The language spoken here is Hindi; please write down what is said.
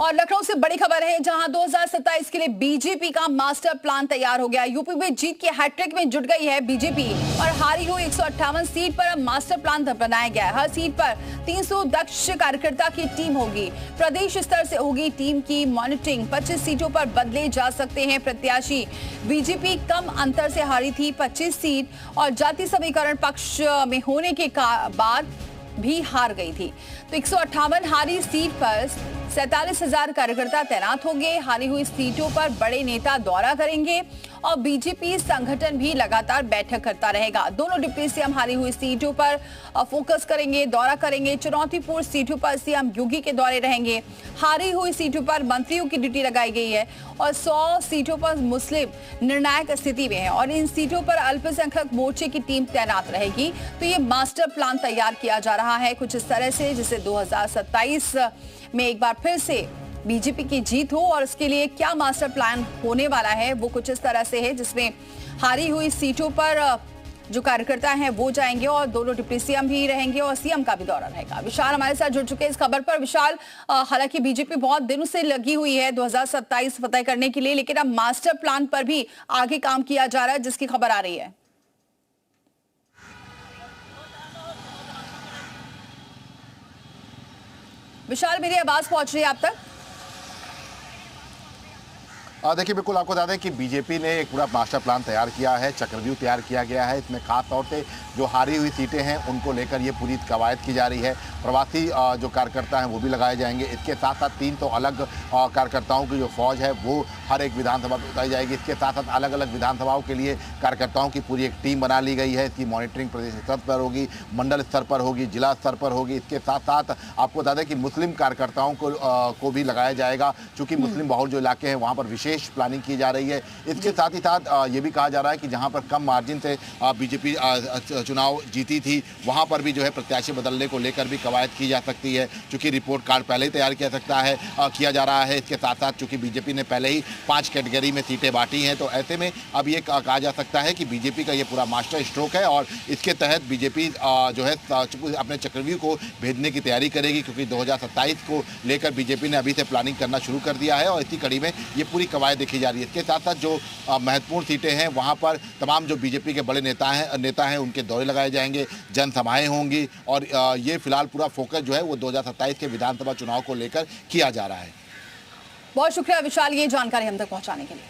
और लखनऊ से बड़ी खबर है, जहां 2027 के लिए बीजेपी का मास्टर प्लान तैयार हो गया। यूपी में जीत की हैट्रिक में जुट गई है बीजेपी और हारी हुई 158 सीट पर मास्टर प्लान बनाया गया है। हर सीट पर 300 दक्ष कार्यकर्ता की टीम होगी। प्रदेश स्तर से होगी टीम की मॉनिटरिंग। 25 सीटों पर बदले जा सकते हैं प्रत्याशी। बीजेपी कम अंतर से हारी थी 25 सीट और जाति समीकरण पक्ष में होने के बाद भी हार गई थी। तो 158 हारी सीट पर 47,000 कार्यकर्ता तैनात होंगे। हारी हुई सीटों पर बड़े नेता दौरा करेंगे और बीजेपी संगठन भी लगातार बैठक करता रहेगा। दोनों डिप्टी सीएम हारी हुई सीटों पर फोकस करेंगे, दौरा करेंगे। चुनौतीपूर्ण सीटों पर सीएम योगी के दौरे रहेंगे। हारी हुई सीटों पर मंत्रियों की ड्यूटी लगाई गई है और 100 सीटों पर मुस्लिम निर्णायक स्थिति में है और इन सीटों पर अल्पसंख्यक मोर्चे की टीम तैनात रहेगी। तो ये मास्टर प्लान तैयार किया जा रहा है कुछ इस तरह से, जिसे 2027 में एक बार फिर से बीजेपी की जीत हो। और उसके लिए क्या मास्टर प्लान होने वाला है वो कुछ इस तरह से है, जिसमें हारी हुई सीटों पर जो कार्यकर्ता हैं वो जाएंगे और दोनों डिप्टी सीएम भी रहेंगे और सीएम का भी दौरा रहेगा। विशाल हमारे साथ जुड़ चुके हैं इस खबर पर। विशाल, हालांकि बीजेपी बहुत दिनों से लगी हुई है 2027 फतह करने के लिए, लेकिन अब मास्टर प्लान पर भी आगे काम किया जा रहा है, जिसकी खबर आ रही है। विशाल, मेरी आवाज पहुंच रही है आप तक? देखिए, बिल्कुल आपको बता दें कि बीजेपी ने एक पूरा मास्टर प्लान तैयार किया है, चक्रव्यूह तैयार किया गया है। इसमें खास तौर से जो हारी हुई सीटें हैं उनको लेकर ये पूरी कवायद की जा रही है। प्रवासी जो कार्यकर्ता हैं वो भी लगाए जाएंगे। इसके साथ साथ 300 अलग कार्यकर्ताओं की जो फौज है वो हर एक विधानसभा में बताई जाएगी। इसके साथ साथ अलग अलग विधानसभाओं के लिए कार्यकर्ताओं की पूरी एक टीम बना ली गई है। इसकी मॉनिटरिंग प्रदेश स्तर पर होगी, मंडल स्तर पर होगी, जिला स्तर पर होगी। इसके साथ साथ आपको बता दें कि मुस्लिम कार्यकर्ताओं को भी लगाया जाएगा, चूँकि मुस्लिम बहुल जो इलाके हैं वहाँ पर विशेष प्लानिंग की जा रही है। इसके साथ ही साथ ये भी कहा जा रहा है कि जहां पर कम मार्जिन से बीजेपी चुनाव जीती थी वहां पर भी जो है प्रत्याशी बदलने को लेकर भी कवायद की जा सकती है, क्योंकि रिपोर्ट कार्ड पहले ही तैयार किया जा रहा है। इसके साथ साथ चूंकि बीजेपी ने पहले ही 5 कैटेगरी में सीटें बांटी हैं, तो ऐसे में अब ये कहा जा सकता है कि बीजेपी का ये पूरा मास्टर स्ट्रोक है और इसके तहत बीजेपी जो है अपने चक्रव्यूह को भेजने की तैयारी करेगी, क्योंकि 2027 को लेकर बीजेपी ने अभी से प्लानिंग करना शुरू कर दिया है और इसी कड़ी में ये पूरी कवायद देखी जा रही है। इसके साथ साथ जो महत्वपूर्ण सीटें हैं वहां पर तमाम जो बीजेपी के बड़े नेता हैं उनके दौरे लगाए जाएंगे, जनसभाएं होंगी और ये फिलहाल पूरा फोकस जो है वो 2027 के विधानसभा चुनाव को लेकर किया जा रहा है। बहुत शुक्रिया विशाल, ये जानकारी हम तक पहुंचाने के लिए।